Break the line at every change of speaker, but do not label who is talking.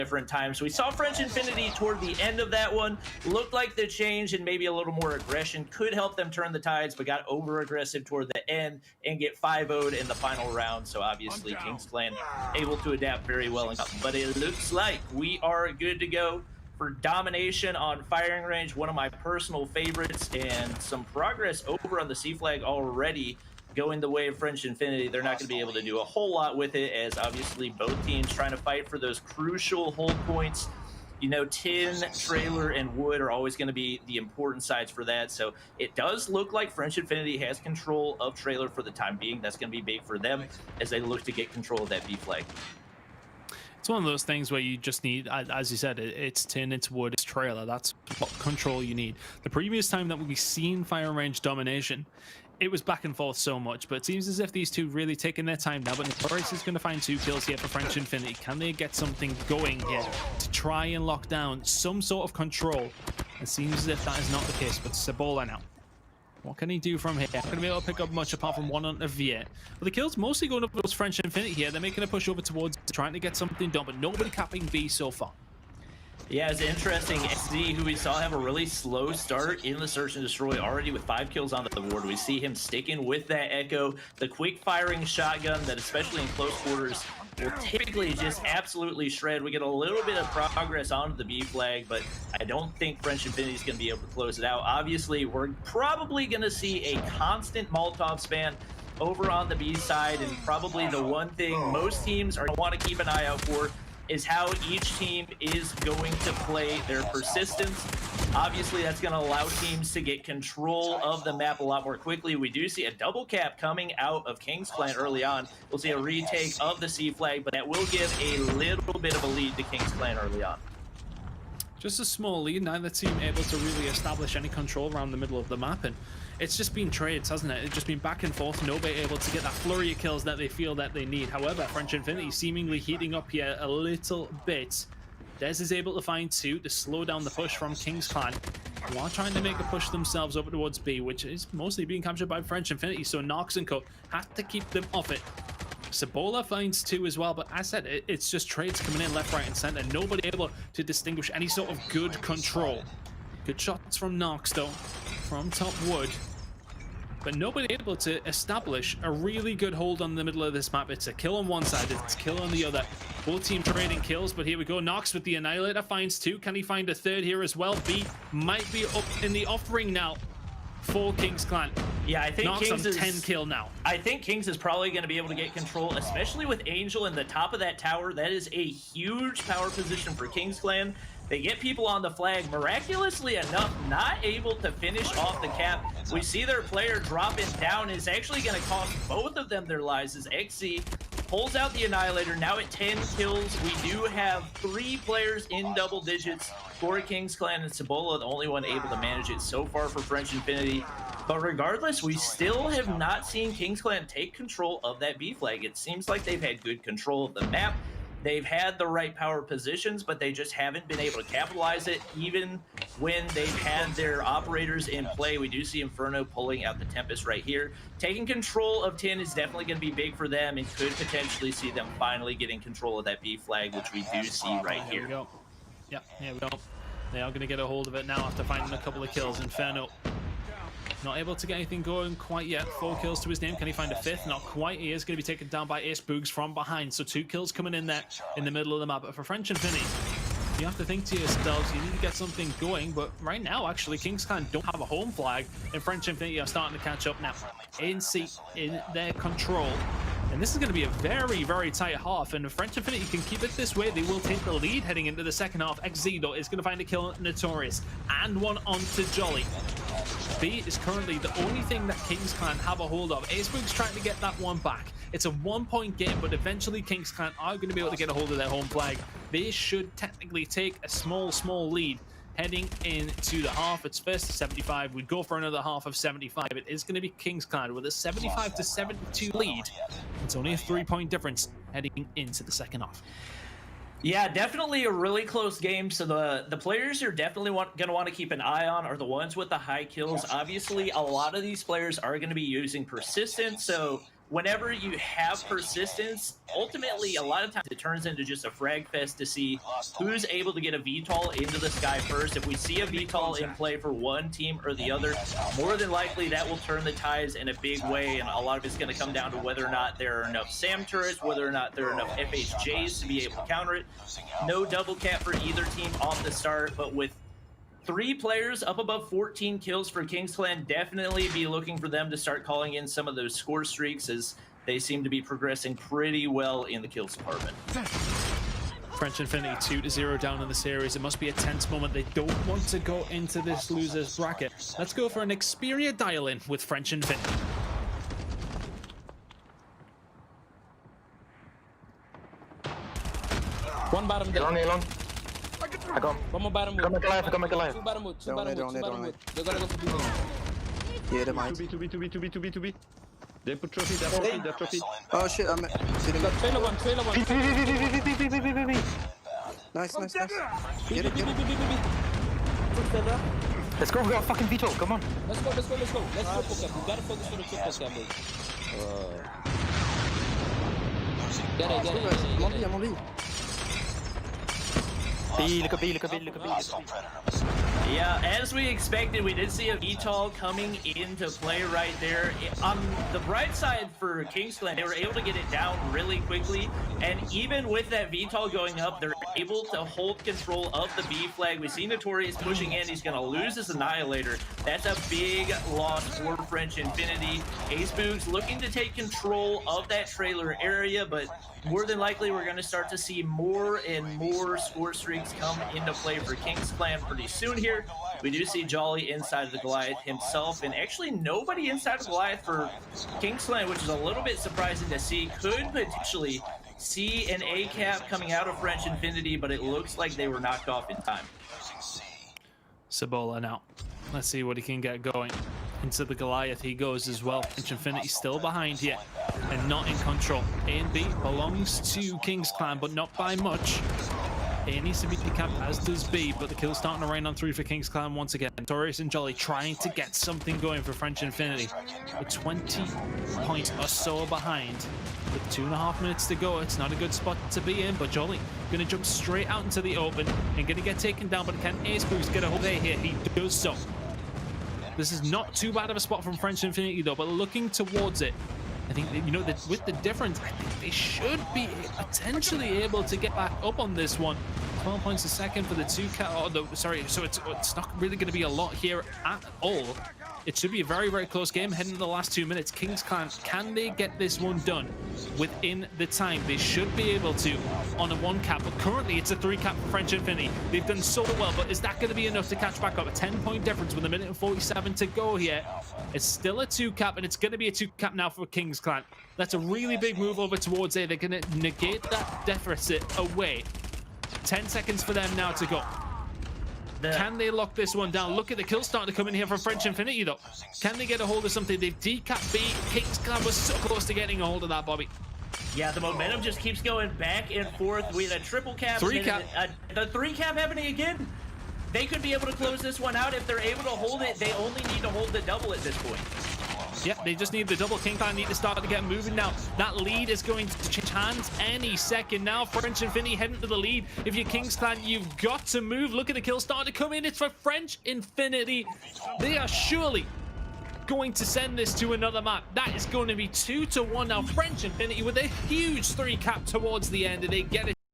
different times. We saw French Infinity toward the end of that one. Looked like the change and maybe a little more aggression could help them turn the tides, but got over-aggressive toward the end and get 5-0'd in the final round. So obviously Kings Clan able to adapt very well. But it looks like we are good to go for Domination on firing range, one of my personal favorites, and some progress over on the C flag already going the way of French Infinity. They're not going to be able to do a whole lot with it, as obviously both teams trying to fight for those crucial hold points. You know, Tin, Trailer, and Wood are always going to be the important sides for that. So it does look like French Infinity has control of Trailer for the time being. That's going to be big for them as they look to get control of that B flag.
It's one of those things where you just need, as you said, it's Tin, it's Wood, it's Trailer. That's what control you need. The previous time that we've seen fire range domination, it was back and forth so much, but it seems as if these two really taking their time now. But Notorious is going to find 2 kills here for French Infinity. Can they get something going here to try and lock down some sort of control? It seems as if that is not the case, but Sabola now. What can he do from here? Not going to be able to pick up much apart from one on a Viet. But the kills mostly going up towards French Infinity here. They're making a push over towards trying to get something done, but nobody capping B so far.
Yeah, it's interesting. XZ, who we saw have a really slow start in the Search and Destroy, already with 5 kills on the board. We see him sticking with that Echo, the quick-firing shotgun that, especially in close quarters, will typically just absolutely shred. We get a little bit of progress onto the B flag, but I don't think French Infinity is going to be able to close it out. Obviously, we're probably going to see a constant Molotov span over on the B side, and probably the one thing most teams are going to want to keep an eye out for is how each team is going to play their persistence. Obviously, that's going to allow teams to get control of the map a lot more quickly. We do see a double cap coming out of Kings Clan early on. We'll see a retake of the C flag, but that will give a little bit of a lead to Kings Clan early on.
Just a small lead, neither team able to really establish any control around the middle of the map, and it's just been trades, hasn't it? It's just been back and forth, nobody able to get that flurry of kills that they feel that they need. However, French Infinity seemingly heating up here a little bit. Dez is able to find 2 to slow down the push from Kings Clan, while trying to make a push themselves over towards B, which is mostly being captured by French Infinity, so Nox and Co have to keep them off it. Sabola finds 2 as well, but as I said, it's just trades coming in left, right, and center. Nobody able to distinguish any sort of good control. Good shots from Nox, though, from top Wood. But nobody able to establish a really good hold on the middle of this map. It's a kill on one side, it's a kill on the other. Both team trading kills, but here we go. Nox with the Annihilator finds 2. Can he find a 3rd here as well? B might be up in the offering now for Kings Clan.
Yeah, I think
Nox
Kings
on
is
10 kill now.
I think Kings is probably going to be able to get control, especially with Angel in the top of that tower. That is a huge power position for Kings Clan. They get people on the flag, miraculously enough, not able to finish off the cap. We see their player dropping down. Is actually going to cost both of them their lives as XZ pulls out the Annihilator. Now at 10 kills, we do have 3 players in double digits for Kings Clan, and Sabola the only one able to manage it so far for French Infinity. But regardless, we still have not seen Kings Clan take control of that B flag. It seems like they've had good control of the map. They've had the right power positions, but they just haven't been able to capitalize it, even when they've had their operators in play. We do see Inferno pulling out the Tempest right here. Taking control of Tin is definitely going to be big for them, and could potentially see them finally getting control of that B flag, which we do see right here.
Here we go. Yep, here we go. They are going to get a hold of it now after finding a couple of kills. Inferno not able to get anything going quite yet. 4 kills to his name. Can he find a 5th? Not quite. He is going to be taken down by Ace Boogs from behind. So 2 kills coming in there in the middle of the map. But for French Infinity, you have to think to yourselves, you need to get something going. But right now, actually, Kings Clan don't have a home flag, and French Infinity are starting to catch up now. ANC in their control. And this is going to be a very, very tight half. And if French Infinity can keep it this way, they will take the lead heading into the second half. XZ, though, is going to find a kill on Notorious and one onto Jolly. B is currently the only thing that Kings Clan have a hold of. Acebrook's trying to get that one back. It's a 1-point game, but eventually Kings Clan are going to be able to get a hold of their home flag. They should technically take a small lead heading into the half. It's first to 75. We'd go for another half of 75. It is going to be Kings Clan with a 75 to 72 lead. It's only a 3-point difference heading into the second half.
Yeah, definitely a really close game. So the players you're definitely going to want to keep an eye on are the ones with the high kills. Obviously, a lot of these players are going to be using persistence. So whenever you have persistence, ultimately a lot of times it turns into just a frag fest to see who's able to get a VTOL into the sky first. If we see a VTOL in play for one team or the other, more than likely that will turn the tides in a big way, and a lot of it's going to come down to whether or not there are enough SAM turrets, whether or not there are enough FHJs to be able to counter it. No double cap for either team off the start, but with 3 players up above 14 kills for Kings Clan, definitely be looking for them to start calling in some of those score streaks, as they seem to be progressing pretty well in the kills department.
French Infinity 2-0 down in the series. It must be a tense moment. They don't want to go into this loser's bracket. Let's go for an Xperia dial-in with French Infinity.
One bottom there.
I got him.
One more bottom wood.
Got my Goliath, I got my Goliath.
Two bottom wood. Two
Don't
bottom
they,
wood.
don't
Two
they,
bottom
don't
wood. They're gonna go for B.
Yeah, they might.
2B. They put trophy, they're trophy.
Oh shit, I'm sitting
Got trailer one.
Nice. Get it.
Let's go, we got a fucking VTOL, come on.
Let's go. Let's triple cap. We gotta focus for the triple cap, boys. Get it.
I'm on B.
B, look at B.
Yeah, as we expected, we did see a VTOL coming into play right there. On the bright side for Kings Clan, they were able to get it down really quickly, and even with that VTOL going up, they're able to hold control of the B flag. We see Notorious pushing in. He's going to lose his Annihilator. That's a big loss for French Infinity. Ace Boogs looking to take control of that trailer area, but more than likely, we're going to start to see more and more score streaks come into play for Kings Clan pretty soon here. We do see Jolly inside of the Goliath himself, and actually nobody inside of Goliath for Kings Clan, which is a little bit surprising to see. Could potentially see an A cap coming out of French Infinity, but it looks like they were knocked off in time.
Sabola now. Let's see what he can get going. Into the Goliath he goes as well. French Infinity still behind here and not in control. A and B belongs to Kings Clan, but not by much. A needs to be decapped, as does B, but the kill's starting to rain on through for Kings Clan once again. Notorious and Jolly trying to get something going for French Infinity. We're 20 points or so behind. With 2.5 minutes to go, it's not a good spot to be in, but Jolly gonna jump straight out into the open and gonna get taken down, but can Ace Boost get a hold there here? He does so. This is not too bad of a spot from French Infinity though, but looking towards it, I think, you know, that with the difference, I think they should be potentially able to get back up on this one. 12 points a second for the sorry, so it's not really going to be a lot here at all. It should be a very, very close game heading to the last 2 minutes. Kings Clan, can they get this one done within the time? They should be able to on a 1 cap, but currently it's a 3 cap for French Infinity. They've done so well, but is that going to be enough to catch back up? A 10-point difference with 1:47 to go here. It's still a 2 cap, and it's going to be a 2 cap now for Kings Clan. That's a really big move over towards A. They're going to negate that deficit away. 10 seconds for them now to go. Can they lock this one down? Look at the kill starting to come in here from French Infinity, though. Can they get a hold of something? They've decapped B. Kings Clan was so close to getting a hold of that, Bobby.
Yeah, the momentum just keeps going back and forth. We had a triple cap.
3 cap.
The 3 cap happening again. They could be able to close this one out if they're able to hold it. They only need to hold the double at this point.
Yeah, they just need the double. King Clan need to start to get moving now. That lead is going to change hands any second now. French Infinity heading to the lead. If you're Kings Clan, you've got to move. Look at the kill starting to come in. It's for French Infinity. They are surely going to send this to another map. That is going to be 2-1 now. French Infinity with a huge 3 cap towards the end, and they get it.